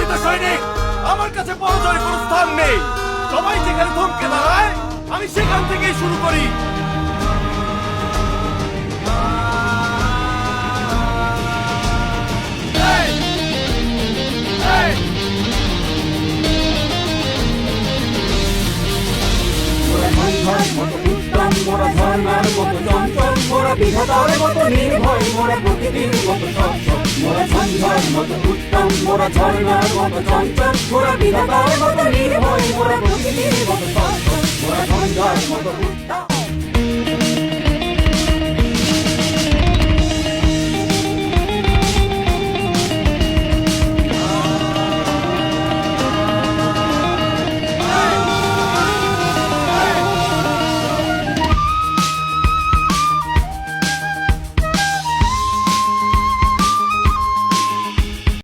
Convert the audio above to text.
প্রকৃত সৈনিক, আমার কাছে পরাজয়ের কোনো স্থান নেই। সবাই যেখানে থমকে দাঁড়ায় আমি সেখান থেকেই শুরু করি। মোরা ঝর্ণার মতো চঞ্চল, মোরা বিধাতার মতো নির্ভয়, মোরা প্রকৃতির মতো সচ্ছল। মোরা সন্ধ্যার মতো উত্তম, মোরা ঝর্ণার মতো চঞ্চল, মোরা বিধাতার মতো নির্ভয়, মোরা প্রকৃতির মতো সচ্ছল। মোরা সন্ধ্যার মতো উত্তম।